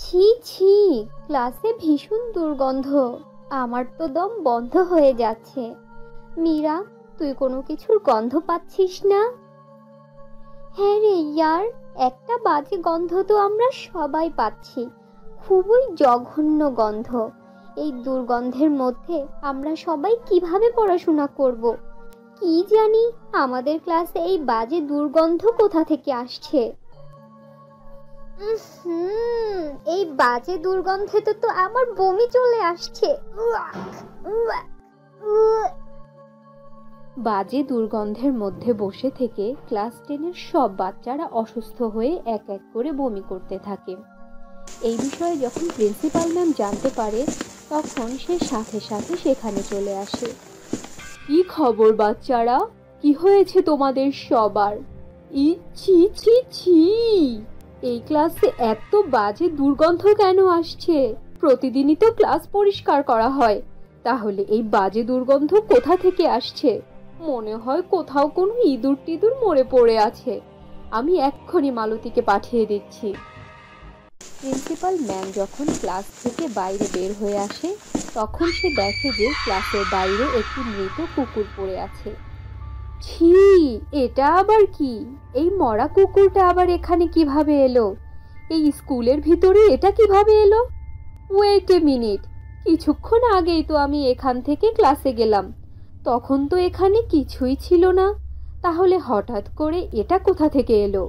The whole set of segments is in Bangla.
ছি ছি, ক্লাসে ভীষণ দুর্গন্ধ। আমার তো দম বন্ধ হয়ে যাচ্ছে। মীরা, তুই কোনো কিছুর গন্ধ পাচ্ছিস না? হ্যাঁ রে ইয়ার, একটা বাজে গন্ধ তো আমরা সবাই পাচ্ছি। খুবই জঘন্য গন্ধ। এই দুর্গন্ধের মধ্যে আমরা সবাই কিভাবে পড়াশোনা করব? কি জানি আমাদের ক্লাসে এই বাজে দুর্গন্ধ কোথা থেকে আসছে। এই বাজে দুর্গন্ধে তো আমার বমি চলে আসছে। বাজে দুর্গন্ধের মধ্যে বসে থেকে ক্লাস 10-এর সব বাচ্চারা অসুস্থ হয়ে এক এক করে বমি করতে থাকে। এই বিষয়ে যখন প্রিন্সিপাল ম্যাম জানতে পারে, তখন সে সাথে সাথে সেখানে চলে আসে। কি খবর বাচ্চারা, কি হয়েছে তোমাদের সবার? ছি ছি ছি, এই ক্লাসে এত বাজে দুর্গন্ধ কেন আসছে? প্রতিদিনই তো ক্লাস পরিষ্কার করা হয়, তাহলে এই বাজে দুর্গন্ধ কোথা থেকে আসছে? মনে হয় কোথাও কোনো ইঁদুর টিদুর মরে পড়ে আছে। আমি এক্ষুনি মালতীকে পাঠিয়ে দিচ্ছি। প্রিন্সিপাল ম্যাম যখন ক্লাস থেকে বাইরে বের হয়ে আসে, তখন সে দেখে যে ক্লাসের বাইরে একটি মৃত কুকুর পড়ে আছে। ছি, এটা আবার কি? এই মরা কুকুরটা আবার এখানে কিভাবে এলো? এই স্কুলের ভিতরে এটা কিভাবে এলো? ওয়েট এ মিনিট, কিছুক্ষণ আগেই তো আমি এখান থেকে ক্লাসে গেলাম, তখন তো এখানে কিছুই ছিল না। তাহলে হঠাৎ করে এটা কোথা থেকে এলো?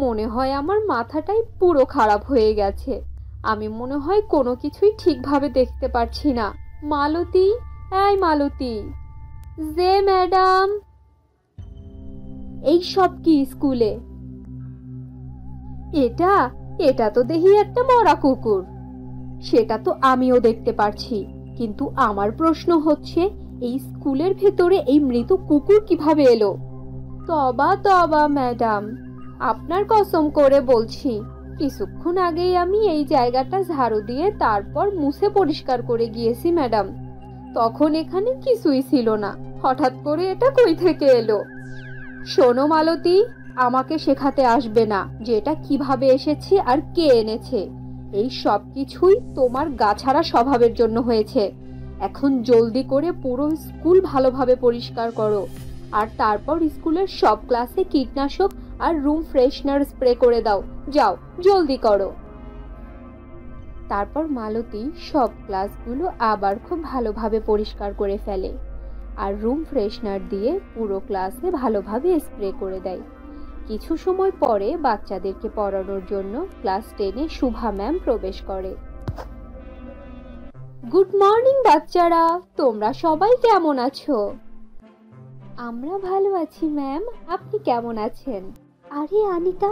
মনে হয় আমার মাথাটাই পুরো খারাপ হয়ে গেছে। আমি মনে হয় কোনো কিছুই ঠিকভাবে দেখতে পারছি না। মালতী, এই মালতী। যে ম্যাডাম। এই সব কি স্কুলে? এটা এটা তো দেখি একটা মরা কুকুর। সেটা তো আমিও দেখতে পারছি, কিন্তু আমার প্রশ্ন হচ্ছে, এই স্কুলের ভেতরে এই মৃত কুকুর কিভাবে এলো? তবা তবা ম্যাডাম, আপনার কসম করে বলছি, কিছুক্ষণ আগেই আমি এই জায়গাটা ঝাড়ু দিয়ে তারপর মুছে পরিষ্কার করে গিয়েছি ম্যাডাম। তখন এখানে কিছুই ছিল না, হঠাৎ করে এটা কই থেকে এলো? শোনো মালতী, আমাকে শেখাতে আসবে না যে এটা কিভাবে এসেছে আর কে এনেছে। এই সব কিছুই তোমার গাছাড়া স্বভাবের জন্য হয়েছে। এখন জলদি করে পুরো স্কুল ভালোভাবে পরিষ্কার করো, আর তারপর স্কুলের সব ক্লাসে কীটনাশক আর রুম ফ্রেশনার স্প্রে করে দাও। যাও, জলদি করো। তারপর মালতী সব ক্লাসগুলো আবার খুব ভালোভাবে পরিষ্কার করে ফেলে, আর রুম ফ্রেশনার দিয়ে পুরো ক্লাসে ভালোভাবে স্প্রে করে দেয়। কিছু সময় পরে বাচ্চাদেরকে পড়ানোর জন্য ক্লাস 10-এ শুভা ম্যাম প্রবেশ করে। গুড মর্নিং বাচ্চারা, তোমরা সবাই কেমন আছো? আমরা ভালো আছি ম্যাম, আপনি কেমন আছেন? আরে আনিকা,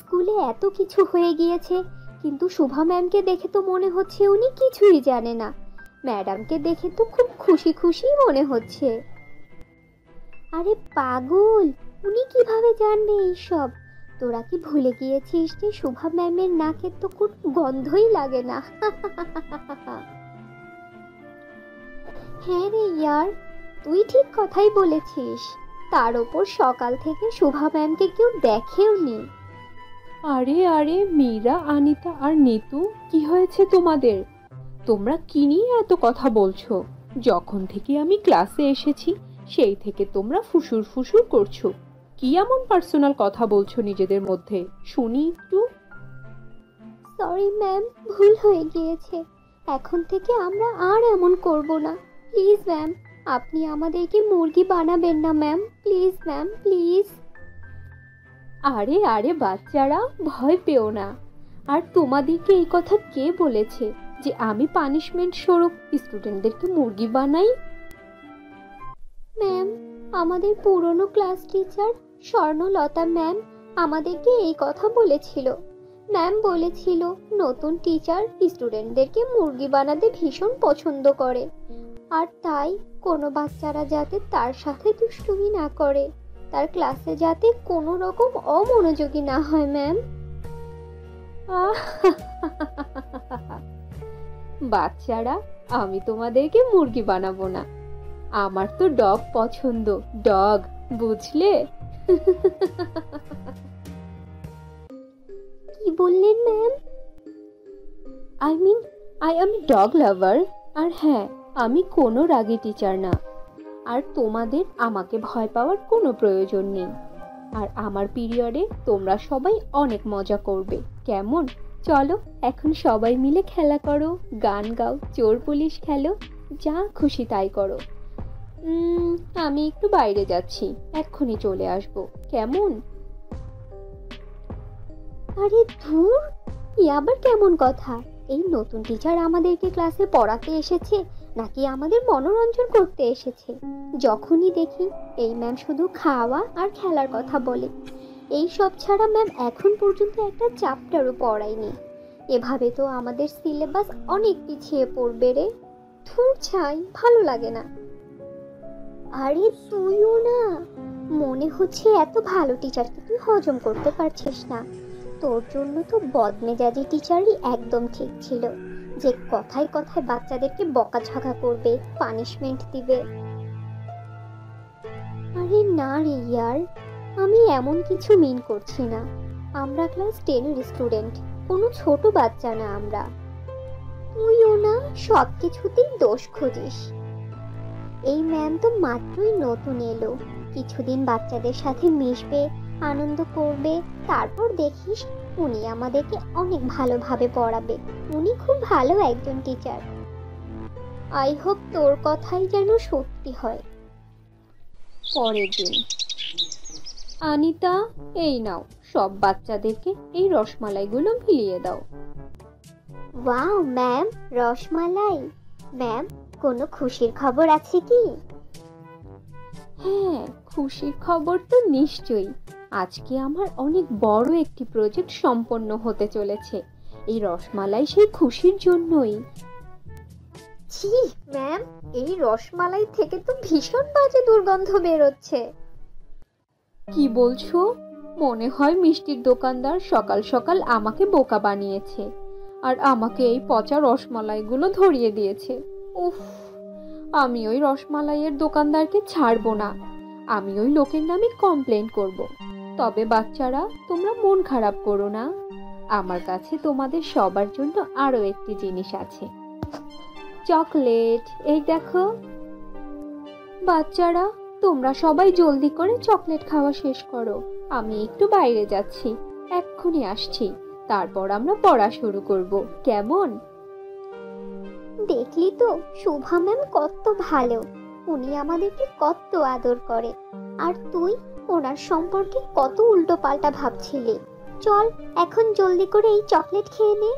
স্কুলে এত কিছু হয়ে গিয়েছে, কিন্তু শুভা ম্যামকে দেখে তো মনে হচ্ছে উনি কিছুই জানে না। ম্যাডামকে দেখে তো খুব খুশি খুশি মনে হচ্ছে। আরে পাগল, উনি কিভাবে জানবে এইসব? তোরা কি ভুলে গিয়েছিস যে শুভা ম্যামের নাকের তো কোনো গন্ধই লাগে না? হ্যাঁ রে ইয়ার, তুই ঠিক কথাই বলেছিস। তার ওপর সকাল থেকে শুভা ম্যামকে কেউ দেখেও নি। আরে আরে মীরা, আনিতা আর নিতু, কি হয়েছে তোমাদের? তোমরা কি নিয়ে এত কথা বলছো? যখন থেকে আমি ক্লাসে এসেছি সেই থেকে তোমরা ফুসুর ফুসুর করছো। কি এমন পার্সোনাল কথা বলছো নিজেদের মধ্যে, শুনি একটু। সরি ম্যাম, ভুল হয়ে গিয়েছে। এখন থেকে আমরা আর এমন করব না। প্লিজ ম্যাম, আপনি আমাদেরকে মুরগি বানাবেন না ম্যাম। Please ma'am, please. আরে আরে বাচ্চারা, ভয় পেও না। আর তোমাদেরকে এই কথা কে বলেছে যে আমি পানিশমেন্ট স্বরূপ স্টুডেন্টদেরকে মুরগি বানাই? ম্যাম, আমাদের পুরনো ক্লাস টিচার স্বর্ণলতা ম্যাম আমাদেরকে এই কথা বলেছিল। ম্যাম বলেছিল নতুন টিচার স্টুডেন্টদেরকে মুরগি বানাতে ভীষণ পছন্দ করে, আর তাই কোনো বাচ্চারা যাতে তার সাথে দুষ্টুমি না করে, তার ক্লাসে যাতে কোনো রকম অমনোযোগী না হয় ম্যাম। বাচ্চারা, আমি তোমাদেরকে মুরগি বানাবো না। আমার তো ডগ পছন্দ, ডগ, বুঝলে? কি বললেন ma'am? I am dog lover. আর হ্যাঁ, আমি কোনো রাগী টিচার না। আর তোমাদের আমাকে ভয় পাওয়ার কোনো প্রয়োজন নেই। আর আমার পিরিয়ডে তোমরা সবাই অনেক মজা করবে, কেমন? চলো এখন সবাই মিলে খেলা করো, গান গাও, চোর পুলিশ খেলো, যা খুশি তাই করো। আমি একটু বাইরে যাচ্ছি, এক্ষুনি চলে আসবো, কেমন? আরে ধুর, এ আবার কেমন কথা? এই নতুন টিচার আমাদেরকে ক্লাসে পড়াতে এসেছে নাকি আমাদের মনোরঞ্জন করতে এসেছে? যখনই দেখি এই ম্যাম শুধু খাওয়া আর খেলার কথা বলে। এই সব ছাড়া ম্যাম এখন পর্যন্ত একটা চ্যাপ্টারও পড়ায়নি। এভাবে তো আমাদের সিলেবাস অনেক পিছিয়ে পড়বে রে। ধুর ছাই, ভালো লাগে না। আরে তুইও না, মনে হচ্ছে এত ভালো টিচারকে তুই হজম করতে পারছিস না। তোর জন্য তো বদমেজাজি টিচারই একদম ঠিক ছিল, যে কথায় কথায় বাচ্চাদেরকে বকাঝকা করবে, পানিশমেন্ট দিবে। আরে না রে ইয়ার, আমি এমন কিছু মিন করছি না। আমরা ক্লাস 10 এর স্টুডেন্ট, কোনো ছোট বাচ্চা না আমরা। তুইও না সব কিছুতেই দোষ খুঁজিস। এই ম্যাম তো মাত্রই নতুন এলো, কিছুদিন বাচ্চাদের সাথে মিশবে, আনন্দ করবে, তারপর দেখিস উনি আমাদেরকে অনেক ভালোভাবে পড়াবে। উনি খুব ভালো একজন টিচার। আই হোপ তোর কথাই যেন সত্যি হয়। পরের দিন। আনিতা, এই নাও, সব বাচ্চাদেরকে এই রসমালাইগুলো মিলিয়ে দাও। Wow ma'am, rasmalai. ম্যাম, কোনো খুশির খবর আছে কি? হ্যাঁ, খুশির খবর তো নিশ্চয়ই। আজকে আমার অনেক বড় একটি প্রজেক্ট সম্পন্ন হতে চলেছে। এই রসমালাই সেই খুশির জন্যই। ছি ম্যাম, এই রসমালাই থেকে তো ভীষণ বাজে দুর্গন্ধ বেরোচ্ছে। কি বলছো? মনে হয় মিষ্টির দোকানদার সকাল সকাল আমাকে বোকা বানিয়েছে আর আমাকে এই পচা রসমালাইগুলো ধরিয়ে দিয়েছে। উফ, আমি ওই রসমালাইয়ের দোকানদারকে ছাড়বো না। আমি ওই লোকের নামে কমপ্লেন করব। তবে বাচ্চারা, তোমরা মন খারাপ করো না, আমার কাছে তোমাদের সবার জন্য আরো একটি জিনিস আছে, চকলেট। এই দেখো। বাচ্চারা, তোমরা সবাই জলদি করে চকলেট খাওয়া শেষ করো। আমি একটু বাইরে যাচ্ছি, এক্ষুনি আসছি, তারপর আমরা পড়া শুরু করব, কেমন? দেখলি তো শুভা ম্যাম কত ভালো, উনি আমাদেরকে কত আদর করে। আর তুই ওনার সম্পর্কে কত উল্টো পাল্টা ভাবছিলি। চল এখন জলদি করে এই চকলেট খেয়ে নে।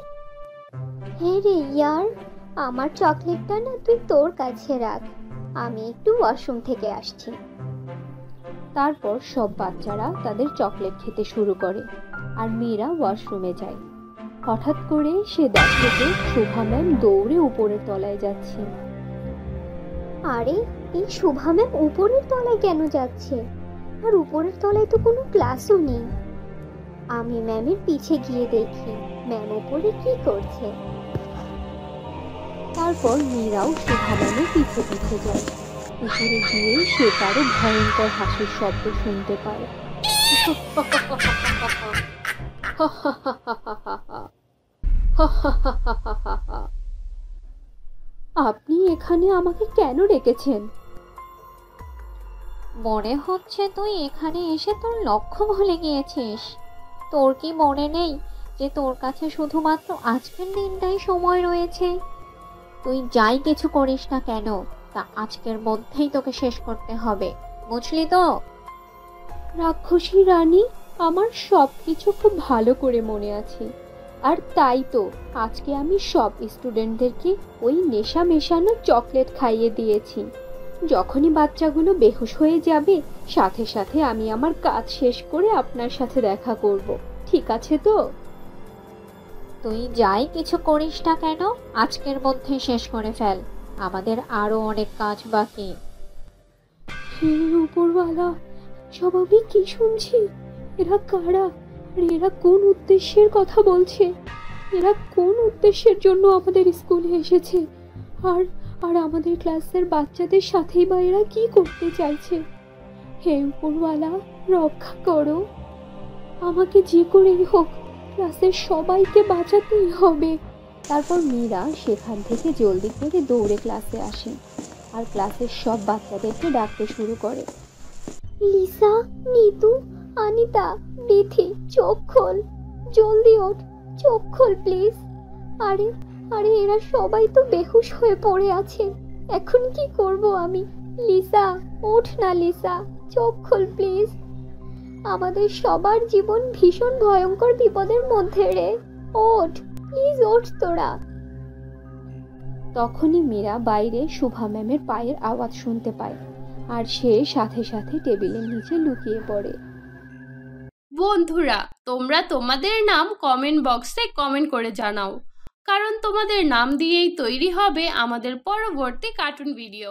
হে রে ইয়ার, আমার চকলেটটা না তুই তোর কাছে রাখ, আমি একটু ওয়াশরুম থেকে আসছি। তারপর সব বাচ্চারা তাদের চকলেট খেতে শুরু করে আর মীরা ওয়াশরুমে যায়। হঠাৎ করে সে দেখে যে শোভা ম্যাম দৌড়ে উপরের তলায় যাচ্ছে। আরে, এই শুভা ম্যাম উপরের তলায় কেন যাচ্ছে? আর উপরের তলায় তো কোনো ক্লাসও নেই। আমি ম্যামের পিছে গিয়ে দেখি ম্যাম উপরে কি করছে। তারপর মীরাও শোভা ম্যামের পিছে পিছে যায়। উপরে গিয়ে সে তারও ভয়ঙ্কর হাসির শব্দ শুনতে পায়। আপনি এখানে আমাকে কেন রেখেছেন? মনে হচ্ছে তুই এখানে এসে তোর লক্ষ্য ভুলে গিয়েছিস। তোর কি মনে নেই যে তোর কাছে শুধুমাত্র আজকের দিনটাই সময় রয়েছে? তুই যাই কিছু করিস না কেন, তা আজকের মধ্যেই তোকে শেষ করতে হবে, বুঝলি তো? রাক্ষসী রানী, আমার সবকিছু খুব ভালো করে মনে আছে। আর তাই তো আজকে আমি সব স্টুডেন্টদেরকে ওই নেশা মেশানো চকলেট খাইয়ে দিয়েছি। যখনই বাচ্চাগুলো বেহুশ হয়ে যাবে, সাথে সাথে আমি আমার কাজ শেষ করে আপনার সাথে দেখা করব, ঠিক আছে তো? তুই যাই কিছু করিস না কেন, আজকের মধ্যেই শেষ করে ফেল, আমাদের আরো অনেক কাজ বাকি। হে উপরওয়ালা, সব আমি কি শুনছি? এরা কারা? আর এরা কোন উদ্দেশ্যের কথা বলছে? এরা কোন উদ্দেশ্যের জন্য আমাদের স্কুলে এসেছে? আর আর আমাদের ক্লাসের বাচ্চাদের সাথেই বা এরা কি করতে চাইছে? হে উপরওয়ালা, রক্ষা করো আমাকে, যে করেই হোক ক্লাসের সবাইকে বাঁচাতেই হবে। তারপর মীরা সেখান থেকে জলদি করে দৌড়ে ক্লাসে আসে আর ক্লাসের সব বাচ্চাদেরকে ডাকতে শুরু করে। লিসা, নিতু, আনিতা, বিথি, চোখ খোল, জলদি ওঠ, চোখ খোল প্লিজ। আরে আরে এরা সবাই তো বেহুশ হয়ে পড়ে আছে, এখন কি করব আমি? লিসা, ওঠ না লিসা, চোখ খোল প্লিজ। আমাদের সবার জীবন ভীষণ ভয়ঙ্কর বিপদের মধ্যে রে, ওঠ প্লিজ, ওঠ তোরা। তখনই মীরা বাইরে শুভা ম্যামের পায়ের আওয়াজ শুনতে পায় আর সে সাথে সাথে টেবিলের নিচে লুকিয়ে পড়ে। বন্ধুরা, তোমরা তোমাদের নাম কমেন্ট বক্সে কমেন্ট করে জানাও, কারণ তোমাদের নাম দিয়েই তৈরি হবে আমাদের পরবর্তী কার্টুন ভিডিও।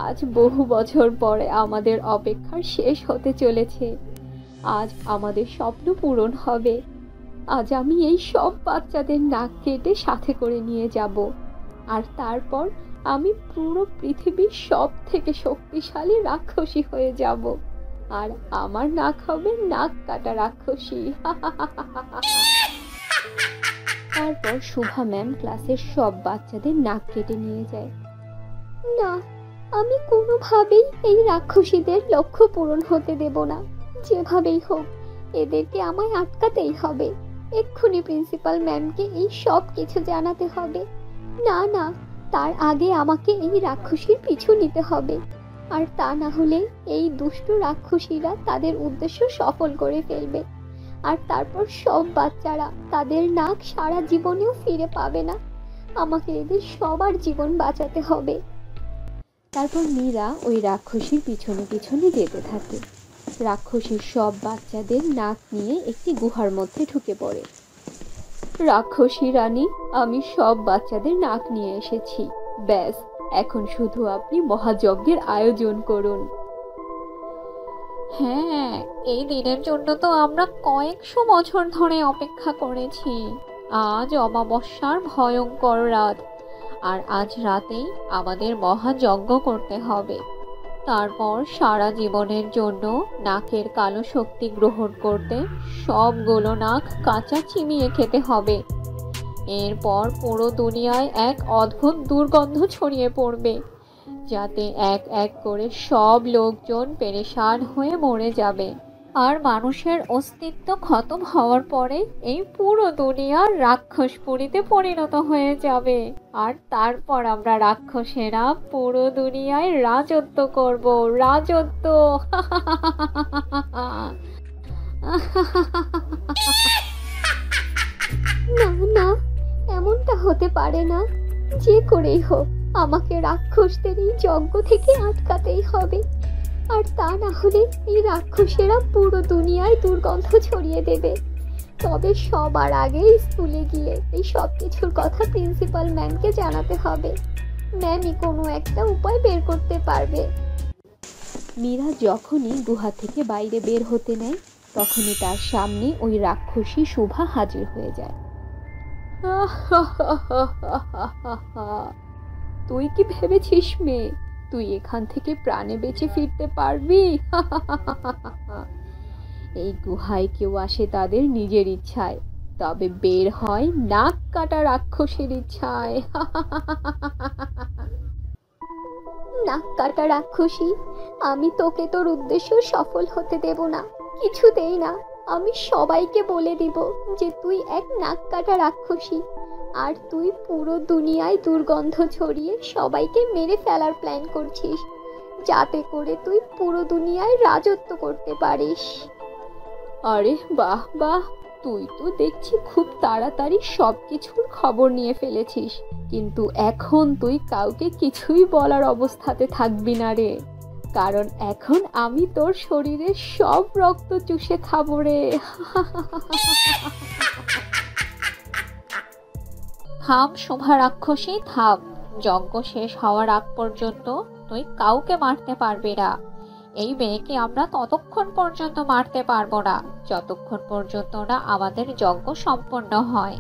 আজ বহু বছর পরে আমাদের অপেক্ষার শেষ হতে চলেছে। আজ আমাদের স্বপ্ন পূরণ হবে। আজ আমি এই সব বাচ্চাদের নাক কেটে সাথে করে নিয়ে যাব, আর তারপর আমি পুরো পৃথিবীর সব থেকে শক্তিশালী রাক্ষসী হয়ে যাব, আর আমার নাক হবে নাক কাটা রাক্ষসী। তারপর শুভা ম্যাম ক্লাসের সব বাচ্চাদের নাক কেটে নিয়ে যায়। না, আমি কোনোভাবেই এই রাক্ষসীদের লক্ষ্য পূরণ হতে দেব না। যেভাবেই হোক এদেরকে আমায় আটকাতেই হবে। এক্ষুনি প্রিন্সিপাল ম্যামকে এই সব কিছু জানাতে হবে। না না, তার আগে আমাকে এই রাক্ষসীর পিছু নিতে হবে, আর তা না হলে এই দুষ্ট রাক্ষসীরা তাদের উদ্দেশ্য সফল করে ফেলবে, আর তারপর সব বাচ্চারা তাদের নাক সারা জীবনেও ফিরে পাবে না। আমাকে এদের সবার জীবন বাঁচাতে হবে। তারপর মীরা ওই রাক্ষসীর পিছনে পিছনে যেতে থাকে। রাক্ষসীর সব বাচ্চাদের নাক নিয়ে একটি গুহার মধ্যে ঢুকে পড়ে। রাক্ষসী রানী, আমি সব বাচ্চাদের নাক নিয়ে এসেছি। ব্যাস, এখন শুধু আপনি মহাযজ্ঞের আয়োজন করুন। হ্যাঁ, এই দিনের জন্য তো আমরা কয়েকশো বছর ধরে অপেক্ষা করেছি। আজ অমাবস্যার ভয়ঙ্কর রাত, আর আজ রাতেই আমাদের মহাযজ্ঞ করতে হবে। তারপর সারা জীবনের জন্য নাকের কালো শক্তি গ্রহণ করতে সবগুলো নাক কাঁচা চিবিয়ে খেতে হবে। এরপর পুরো দুনিয়ায় এক অদ্ভুত দুর্গন্ধ ছড়িয়ে পড়বে, যাতে এক এক করে সব লোকজন পেরেশান হয়ে মরে যাবে, আর মানুষের অস্তিত্ব খতম হওয়ার পরে এই পুরো দুনিয়া রাক্ষসপুরীতে পরিণত হয়ে যাবে। আর তারপর আমরা রাক্ষসেরা পুরো দুনিয়ায় রাজত্ব করব, রাজত্ব। না না, এমনটা হতে পারে না। যে করেই হোক আমাকে রাক্ষসদের এই যজ্ঞ থেকে আটকাতেই হবে, আর তা না হলে এই রাক্ষসেরা পুরো দুনিয়ায় দুর্গন্ধ ছড়িয়ে দেবে। তবে সবার আগে স্কুলে গিয়ে এই সব কিছুর কথা প্রিন্সিপাল ম্যামকে জানাতে হবে। ম্যামই কোনো একটা উপায় বের করতে পারবে। মীরা যখনই গুহা থেকে বাইরে বের হতে নেয়, তখনই তার সামনে ওই রাক্ষসী শুভা হাজির হয়ে যায়। তুই কি ভেবেছিস মেয়ে, তুই এখান থেকে প্রাণে বেঁচে ফিরতে পারবি? এই গুহায় কেউ আসে তাদের নিজের ইচ্ছায়, তবে বের হয় নাক কাটা রাক্ষসের ইচ্ছায়। নাক কাটা রাক্ষসী, আমি তোকে তোর উদ্দেশ্য সফল হতে দেব না, কিছুতেই না। আমি সবাইকে বলে দিব যে তুই এক নাক কাটা রাক্ষসী, আর তুই পুরো দুনিয়ায় দুর্গন্ধ ছড়িয়ে সবাইকে মেরে ফেলার প্ল্যান করছিস, যাতে করে তুই পুরো দুনিয়ায় রাজত্ব করতে পারিস। আরে বাহ বাহ, তুই তো দেখছি খুব তাড়াতাড়ি সবকিছুর খবর নিয়ে ফেলেছিস, কিন্তু এখন তুই কাউকে কিছুই বলার অবস্থাতে থাকবি না রে, কারণ এখন আমি তোর শরীরের সব রক্ত চুষে খাবো রে। থাম শোভা রাক্ষসী, থাম। যজ্ঞ শেষ হওয়ার আগ পর্যন্ত তুই কাউকে মারতে পারবি না। এই মেয়েকে আমরা ততক্ষণ পর্যন্ত মারতে পারবো না যতক্ষণ পর্যন্ত না আমাদের যজ্ঞ সম্পন্ন হয়।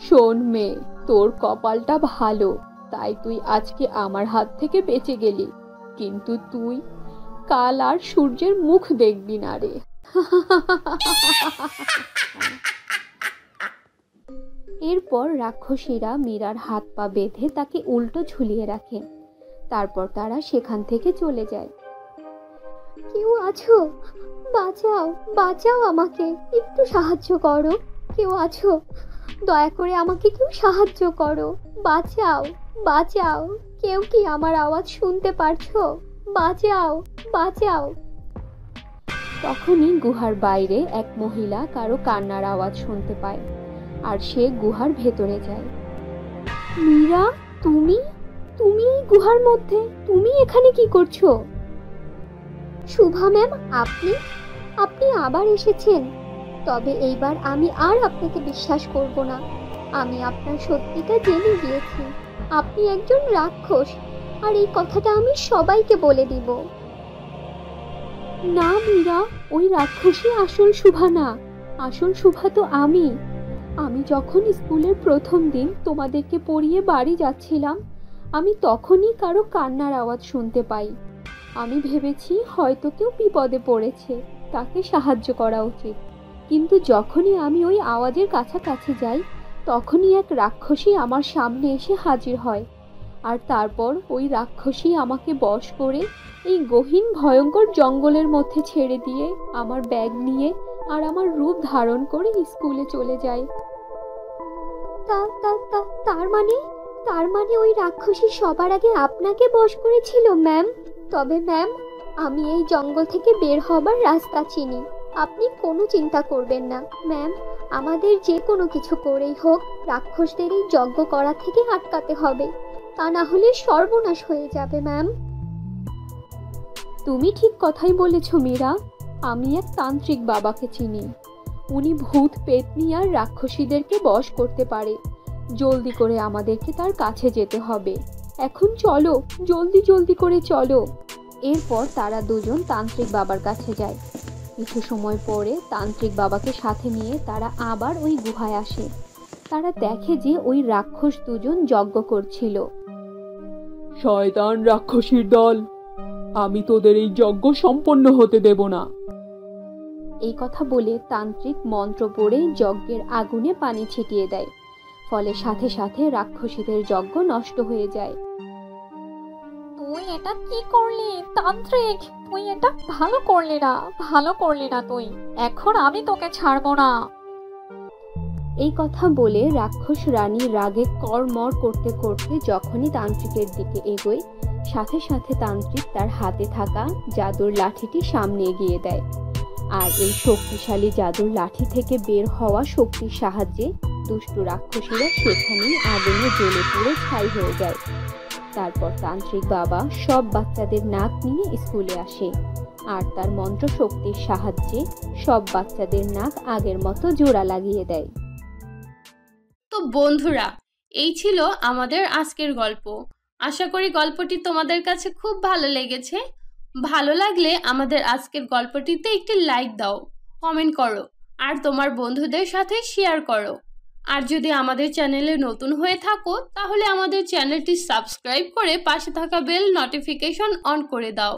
শোন মেয়ে, তোর কপালটা ভালো, তাই তুই আজকে আমার হাত থেকে বেঁচে গেলি, কিন্তু তুই কাল আর সূর্যের মুখ দেখবি না রে। এরপর রাক্ষসীরা মীরার হাত পা বেঁধে তাকে উল্টো ঝুলিয়ে রাখে। তারপর তারা সেখান থেকে চলে যায়। কেউ আছো? বাঁচাও, বাঁচাও আমাকে, একটু সাহায্য করো। কেউ আছো? দয়া করে আমাকে কেউ সাহায্য করো, বাঁচাও, বাঁচাও। কেউ কি আমার আওয়াজ শুনতে পারছো? বাঁচাও, বাঁচাও। তখনই গুহার বাইরে এক মহিলা কারো কান্নার আওয়াজ শুনতে পায়, আর সে গুহার ভেতরে যায়। মীরা, তুমি তুমি এই গুহার মধ্যে, তুমি এখানে কি করছো? শুভা ম্যাম, আপনি আপনি আবার এসেছেন। তবে এইবার আমি আর আপনাকে বিশ্বাস করব না। আমি আপনার সত্যিটা জেনে গিয়েছি। আপনি একজন রাক্ষস, আর এই কথাটা আমি সবাইকে বলে দিব। না মীরা, ওই রাক্ষসী আসল শুভা না। আসল শুভা তো আমি। আমি যখন স্কুলের প্রথম দিন তোমাদেরকে পড়িয়ে বাড়ি যাচ্ছিলাম, আমি তখনই কারো কান্নার আওয়াজ শুনতে পাই। আমি ভেবেছি হয়তো কেউ বিপদে পড়েছে, তাকে সাহায্য করা উচিত। কিন্তু যখনই আমি ওই আওয়াজের কাছাকাছি যাই, তখনই এক রাক্ষসী আমার সামনে এসে হাজির হয়। আর তারপর ওই রাক্ষসী আমাকে বশ করে এই গহীন ভয়ঙ্কর জঙ্গলের মধ্যে ছেড়ে দিয়ে আমার ব্যাগ নিয়ে আর আমার রূপ ধারণ করে স্কুলে চলে যায়। তার মানে ওই রাক্ষসী সবার আগে আপনাকে বশ করেছিল ম্যাম। তবে ম্যাম, আমি এই জঙ্গল থেকে বের হবার রাস্তা চিনি। আপনি কোনো চিন্তা করবেন না ম্যাম। আমাদের যে কোনো কিছু করেই হোক রাক্ষসদের এই যজ্ঞ করা থেকে আটকাতে হবে, তা না হলে সর্বনাশ হয়ে যাবে ম্যাম। তুমি ঠিক কথাই বলেছ মীরা। আমি এক তান্ত্রিক বাবাকে চিনি। উনি ভূত পেতনি আর রাক্ষসীদেরকে বশ করতে পারে। জলদি করে আমাদেরকে তার কাছে যেতে হবে। এখন চলো, জলদি জলদি করে চলো। এরপর তারা দুজন তান্ত্রিক বাবার কাছে যায়। কিছু সময় পরে তান্ত্রিক বাবাকে সাথে নিয়ে তারা আবার ওই গুহায় আসে। তারা দেখে যে ওই রাক্ষস দুজন যজ্ঞ করছিল। শয়তান রাক্ষসীর দল, আমি তোদের এই যজ্ঞ সম্পন্ন হতে দেব না। এই কথা বলে তান্ত্রিক মন্ত্র পড়ে যজ্ঞের আগুনে পানি ছিটিয়ে দেয়। ফলে সাথে সাথে রাক্ষসীদের যজ্ঞ নষ্ট হয়ে যায়। তুই এটা কি করলি তান্ত্রিক? তুই এটা ভালো করলি না, ভালো করলি না তুই। এখন আমি তোকে ছাড়বো না। এই কথা বলে রাক্ষস রানী রাগে কড়মড় করতে করতে যখনই তান্ত্রিকের দিকে এগোয়, সাথে সাথে তান্ত্রিক তার হাতে থাকা জাদুর লাঠিটি সামনে এগিয়ে দেয়। আর এই শক্তিশালী জাদুর লাঠি থেকে বের হওয়া শক্তির সাহায্যে দুষ্টু রাক্ষসীরা সেখানেই আগুনে জ্বলে পুড়ে ছাই হয়ে যায়। তারপর তান্ত্রিক বাবা সব বাচ্চাদের নাক নিয়ে স্কুলে আসে, আর তার মন্ত্র শক্তির সাহায্যে সব বাচ্চাদের নাক আগের মতো জোড়া লাগিয়ে দেয়। তো বন্ধুরা, এই ছিল আমাদের আজকের গল্প। আশা করি গল্পটি তোমাদের কাছে খুব ভালো লেগেছে। ভালো লাগলে আমাদের আজকের গল্পটিতে একটি লাইক দাও, কমেন্ট করো, আর তোমার বন্ধুদের সাথে শেয়ার করো। আর যদি আমাদের চ্যানেলে নতুন হয়ে থাকো, তাহলে আমাদের চ্যানেলটি সাবস্ক্রাইব করে পাশে থাকা বেল নোটিফিকেশন অন করে দাও।